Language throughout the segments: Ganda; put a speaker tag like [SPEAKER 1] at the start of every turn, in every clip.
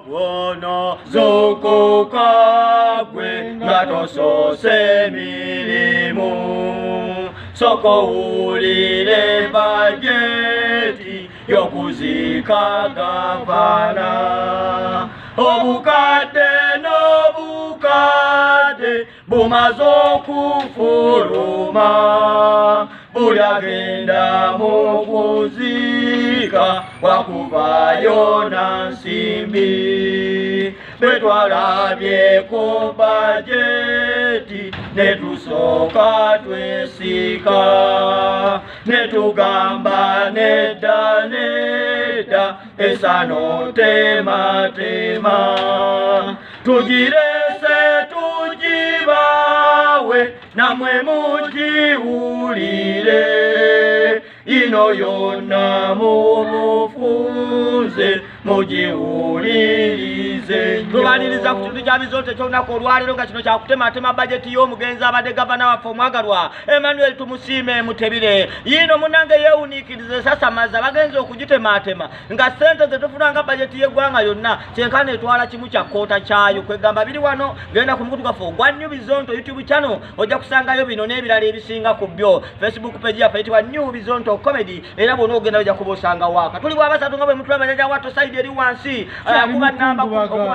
[SPEAKER 1] Bono zoko kagwe ngato se milimu soko ulile bajeti yokuzika gavana obukade n'obukade bumazo kufuluma bulyagenda mu kuzika wakuvayo na nsimbi betwalabye ku bajeti netusoka twesika netugamba nedda esano tema tugirese tugibawe namwe mugiwulire ino yonna mubufunze mugiwulirize tubaliriza ku kintu kya bizote ky'olunaku olwaleero nga kino kyakutematema bajeti y'omugenzi abadde gavana waffe omwagalwa Emmanuel tumusiime Mutebire yino munange yeewuniikirize sasamaza bagenze okugitematema nga ssente ze tufuna nga bajeti y'eggwanga yonna kyenkana etwala kimu kya kkoota kyayo kwegamba biri wano genda ku mukutu gaffe ogwa New Bizonto YouTube channel ojja kusangayo bino n'ebirala ebisinga ku byo Facebook page yaffe eyitibwa New Bizonto comedy era bw'ona ogenda ojja kuba osanga waaka tuli bwabasatu nga bwe mutulaba njaja wato side eri wansi kuba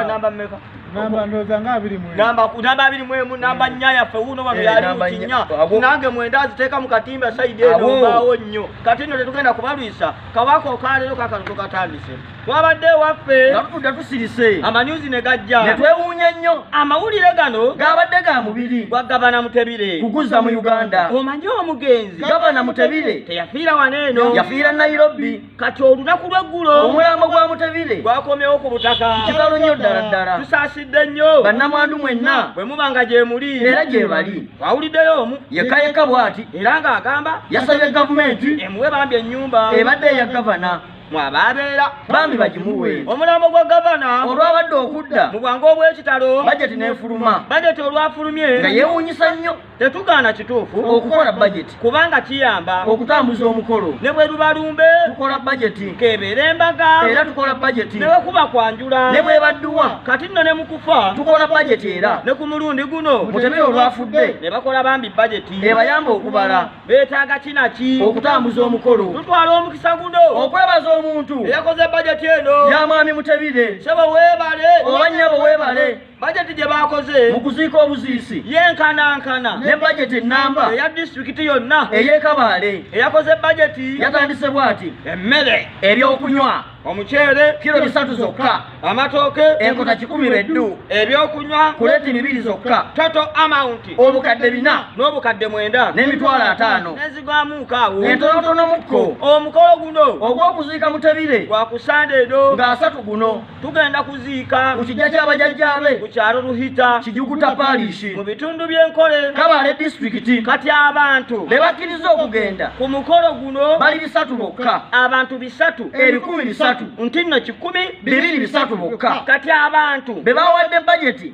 [SPEAKER 1] namba mmeka
[SPEAKER 2] namba ndoza nga 21
[SPEAKER 1] namba 21 namba nyaya fe uno bano yali mukinya nange mwenda ziteeka mu katimba side eno baawo nnyo kati nno tetugenda kubalwisa kawako kalero kakano katandise twabadde waffe natudde tusirise amanyuzi ne gajja ne twewuunya nnyo amawulire gano gabadde ga mubiri gwa gavana Mutebire kuguza mu Uganda omanyi omugenzi gavana Mutebire teyafiira waneeno yafiira Nairobi kati olunaku lw'eggulo omulambo gwa Mutebire gwakomyewo ku butaka kitalo nnyo ddala tusaaside nnyo bannamwandu mwenna bwe mubanga gye muli era gye bali wawuliddeyo omu yekka bw'ati era ng'agamba yasabye gavumenti emuwe bambi ennyumba ebadde eya gavana mwababeera bambi bagimuwe omulambo gwa gavana olwabadde okudda mu bwangu obw'ekitalo bajeti n'efuluma bajeti olwafulumye nga yeewuunyisa nnyo tetugaana kituufu okukola bajeti kubanga kiyamba okutambuza omukolo ne bwe lubalumbe tukola bajeti kebeera embaga era tukola bajeti ne wekuba kwanjula ne bwebadduwa kati nno ne mukufa tukola bajeti era ne ku mulundi guno Mutebire olwafudde ne bakola bambi bajeti ebayamba okubala beetaaga kinaki okutambuza omukolo tutwala omukisa guno okwebaza omuntu eyakoze bajeti eno ya mwami Mutebire sebo weebale oba nnyabo weebale bajeti gye baakoze mu kuziika obuziisi yenkanankana ne bajeti ennamba eya disitulikiti yonna ey'Ekabaale eyakoze bajeti yatandise bw'ati emmere ebyokunywa omuceere kilo 3 zokka amatooke enkota 10 beddu ebyokunywa kuleeti 2 zokka total amount obukadde 4 n'obukadde 9 n'emitwalo 5 nezigwamuuka awo entonotono mukko omukolo guno ogw'okuziika Mutebire gwa ku Sunday eno nga 3 guno tugenda kuziika ku kijja ky'abajjajjaabe ku kyalo Ruhita Kijuguta Parish mu bitundu by'Enkole Kabaale district kati abantu be bakkiriza okugenda ku mukolo guno bali 3 bokka abantu 3 eri 13 ntinno 10 2 bokka kati abantu be bawadde bajeti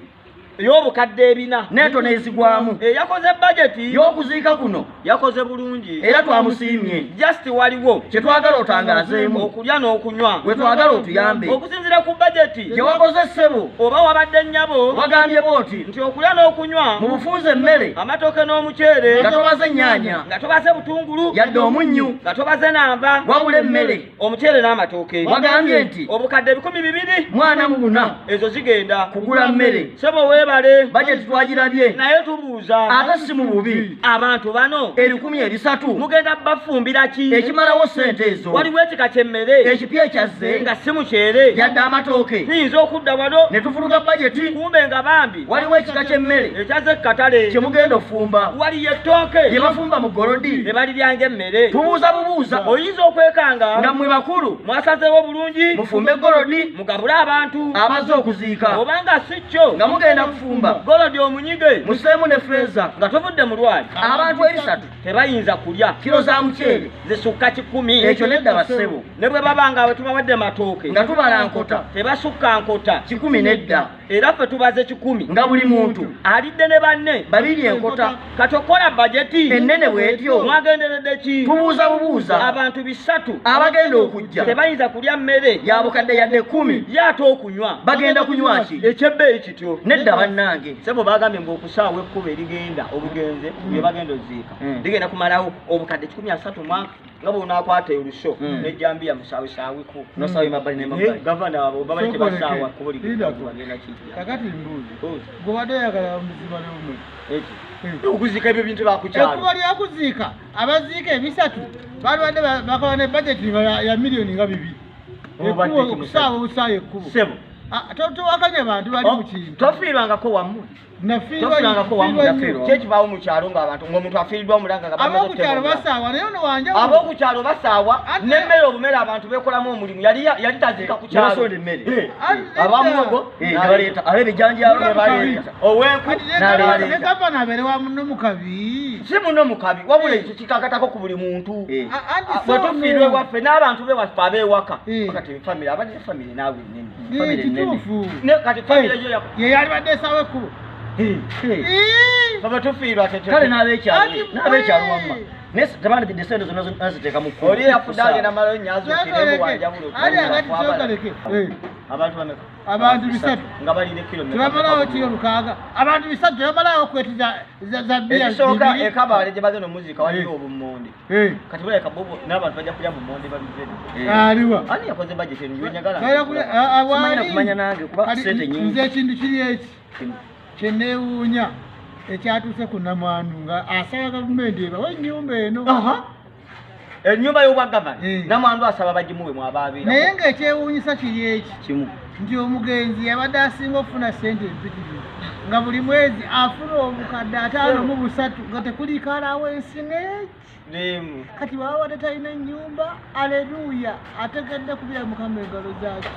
[SPEAKER 1] y'obukadde 4 neto nezigwamu yakoze bajeti y'okuziika kuno yakoze bulungi era twamusiimye just waliwo kye twagala otangalazeemu okulya n'okunywa we twagala otuyambe okusinzira ku bajeti gye wakoze ssebo oba wabadde nnyabo wagambye booti nti okulya n'okunywa mu bufunze emmere amatooke n'omuceere nga tobaze ennyaanya nga tobaze butungulu yadde omunnyu nga tobaze nanva wabula emmere omuceere n'amatooke wagambye nti obukadde 244 ezo zigenda kugula mmere sebo bajeti twagirabye naye tubuuza ate si mu bubi abantu bano 13 mugenda bafumbira ki ekimalawo ssente ezo waliwo ekika ky'emmere ekipya ekyazze nga si muceere yadde amatooke tuyinza okudda wano ne tufuluga bajeti kumbe nga bambi waliwo ekika ky'emmere ekyazze katale kye mugenda ofumba waliyo ettooke lye bafumba mu golodi ne baliryanga emmere tubuuza bubuuza oyinza okwekanga nga mmwe bakulu mwasazeewo bulungi mufumbe golodi mugabule abantu abazze okuziika obanga si kyo nga mugenda kufumba golodi omunyige musemu ne freza nga tuvudde mu lwali abantu 3 tebayinza kulya kilo za muceere zisukka 10 ekyo nedda basebo ne bwe babanga we tubawadde matooke nga tubala nkota tebasukka nkota 10 nedda era ffe tubaze 10
[SPEAKER 2] nga buli muntu
[SPEAKER 1] alidde ne banne
[SPEAKER 2] 2 enkota
[SPEAKER 1] kati okola bajeti
[SPEAKER 2] ennene bwetyo
[SPEAKER 1] mwagenderedde ki
[SPEAKER 2] tubuuza bubuuza
[SPEAKER 1] abantu 3
[SPEAKER 2] abagenda okujja
[SPEAKER 1] tebayinza kulya mmere
[SPEAKER 2] yabukadde yadde 10
[SPEAKER 1] yate okunywa
[SPEAKER 2] bagenda kunywa ki
[SPEAKER 1] ekyebbeeyi kityo
[SPEAKER 2] nedda bannange
[SPEAKER 1] sebo bagambye ng'okusaawa ekkubo erigenda obugenze bye bagenda oziika ligenda kumalawo obukadde 130 mwaka nga bw'onaakwata olusho n'ejjambiya musaawesaaweko
[SPEAKER 2] nosaawe mabbali n'emabbali
[SPEAKER 1] gavana abo babaleke basaawa kubo ligenda kijja
[SPEAKER 3] kakati mbuuzi gobadde oyagala muzima n'omwe
[SPEAKER 1] okuziika ebyo bintu bakukyalo
[SPEAKER 3] ekkubo lyakuziika abaziika 3 balibadde bakola ne bajeti ya miliyoni nga 2 okusaawa obusaawa ekkubo
[SPEAKER 1] sebo
[SPEAKER 3] towakanya bantu bali mu kintu
[SPEAKER 1] tofiirwangako wamu tofiirwangako wamu kyekibaawo mu kyalo ng'abantu ng'omuntu afiiriddwa omulanga
[SPEAKER 3] ab'okukyalo basaawa naye ono wanja
[SPEAKER 1] ab'okukyalo basaawa n'emmere obumere abantu beekolamu omulimu yali taziika ku kyalo
[SPEAKER 2] emmere
[SPEAKER 1] abamugo
[SPEAKER 2] nabaleeta ab'ebijanjaalo ne baleeta
[SPEAKER 1] ow'enku
[SPEAKER 3] ne gavana abeere wa muno mukabi
[SPEAKER 1] si muno mukabi wabula ekyo kikakatako ku buli muntu bwe tufiirwa ewaffe n'abantu be waffe ab'ewaka kati famire abadde famire naawe ennene kati famire
[SPEAKER 3] ye yalibadde esaawa ekkubo
[SPEAKER 1] baba tufiirwa
[SPEAKER 2] kale n'abeekyalo wamma naye tebandetedde sente zonna naziteeka mu
[SPEAKER 1] oli afudde agenda malayo nyazuukiremu wanjawulo abantu bameka
[SPEAKER 3] abantu 3
[SPEAKER 1] nga balina kilo
[SPEAKER 3] tebamalawo kiro 6 abantu 3 tebamalawo okwetiza za bbiya
[SPEAKER 1] ekisooka ekabaale gye bagenda omuziika waliyo obummonde kati baleka bobo n'abantu bajja kulya mummonde babizere
[SPEAKER 3] aliwa
[SPEAKER 1] ani yakoze bajeti eno nyagala
[SPEAKER 2] kumanya nange kuba sente nyingi
[SPEAKER 3] nze ekintu kiri eki kyeneewuunya ekyatuuse ku namwandu nga asaba gavumenti ebawa ennyumba eno
[SPEAKER 1] ennyumba y'obwagavana namwandu asaba bagimuwe mwabaabiira
[SPEAKER 3] naye ng'ekyewuunyisa kiri eki
[SPEAKER 2] kimu
[SPEAKER 3] nti omugenzi yabadde asinga okufuna sente empitirivu nga buli mwezi afuna obukadde 53 nga tekuliko alawo ensi n'eki kati baba wadde talina ennyumba aleluya ategedde kubira mukama engalo zaaki